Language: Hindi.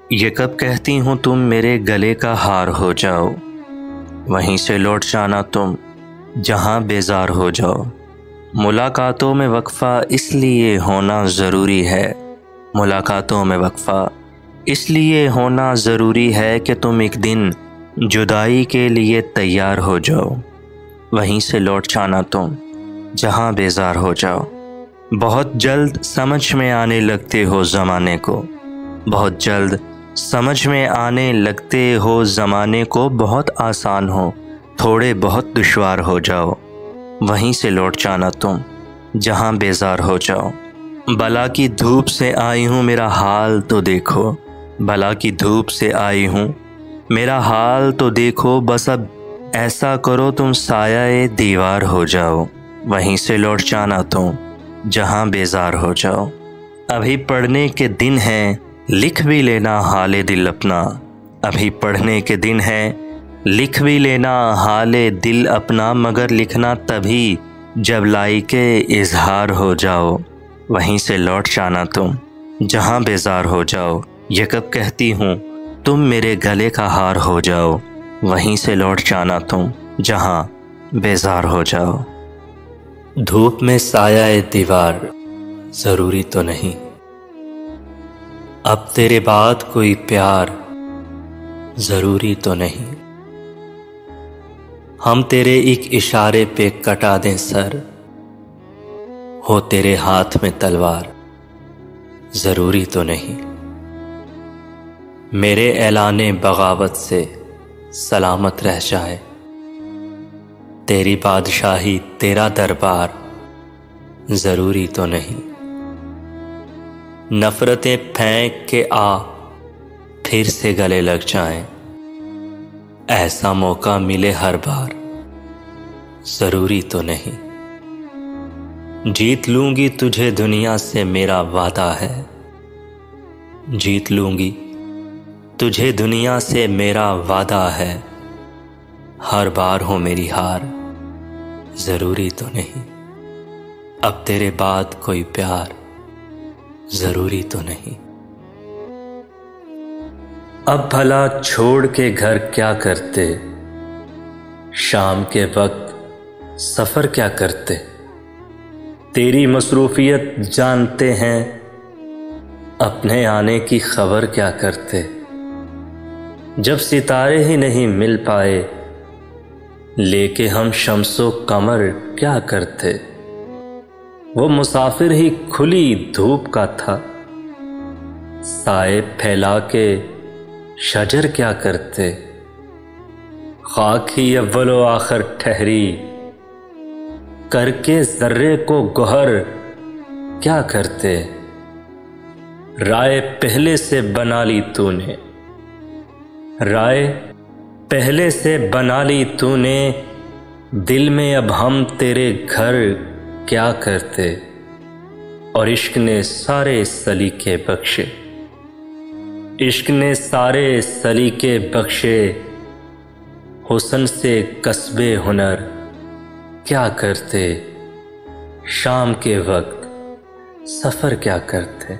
ये कब कहती हूँ तुम मेरे गले का हार हो जाओ, वहीं से लौट जाना तुम जहाँ बेजार हो जाओ। मुलाकातों में वक्फ़ा इसलिए होना ज़रूरी है, मुलाकातों में वक्फ़ा इसलिए होना ज़रूरी है कि तुम एक दिन जुदाई के लिए तैयार हो जाओ, वहीं से लौट जाना तुम जहाँ बेजार हो जाओ। बहुत जल्द समझ में आने लगते हो ज़माने को, बहुत जल्द समझ में आने लगते हो ज़माने को। बहुत आसान हो, थोड़े बहुत दुश्वार हो जाओ, वहीं से लौट जाना तुम जहाँ बेजार हो जाओ। बला की धूप से आई हूँ मेरा हाल तो देखो, बला की धूप से आई हूँ मेरा हाल तो देखो। बस अब ऐसा करो तुम साया दीवार हो जाओ, वहीं से लौट जाना तुम जहाँ बेजार हो जाओ। अभी पढ़ने के दिन हैं, लिख भी लेना हाले दिल अपना। अभी पढ़ने के दिन हैं, लिख भी लेना हाले दिल अपना। मगर लिखना तभी जब लाइके इजहार हो जाओ, वहीं से लौट जाना तुम जहाँ बेजार हो जाओ। ये कब कहती हूँ तुम मेरे गले का हार हो जाओ, वहीं से लौट जाना तुम जहाँ बेजार हो जाओ। धूप में साया दीवार ज़रूरी तो नहीं, अब तेरे बाद कोई प्यार ज़रूरी तो नहीं। हम तेरे एक इशारे पे कटा दें सर, हो तेरे हाथ में तलवार ज़रूरी तो नहीं। मेरे ऐलाने बगावत से सलामत रह जाए, तेरी बादशाही तेरा दरबार ज़रूरी तो नहीं। नफ़रतें फेंक के आ फिर से गले लग जाएं, ऐसा मौका मिले हर बार ज़रूरी तो नहीं। जीत लूँगी तुझे दुनिया से मेरा वादा है, जीत लूँगी तुझे दुनिया से मेरा वादा है। हर बार हो मेरी हार ज़रूरी तो नहीं, अब तेरे बाद कोई प्यार ज़रूरी तो नहीं। अब भला छोड़ के घर क्या करते, शाम के वक्त सफ़र क्या करते। तेरी मसरूफियत जानते हैं, अपने आने की खबर क्या करते। जब सितारे ही नहीं मिल पाए, लेके हम शम्सो कमर क्या करते। वो मुसाफिर ही खुली धूप का था, साए फैला के शजर क्या करते। खाक ही अव्वलो आखिर ठहरी, करके ज़र्रे को गोहर क्या करते। राय पहले से बना ली तूने, राय पहले से बना ली तूने। दिल में अब हम तेरे घर क्या करते। और इश्क ने सारे सलीके बख्शे, इश्क ने सारे सलीके बख्शे। हुस्न से कस्बे हुनर क्या करते, शाम के वक्त सफ़र क्या करते।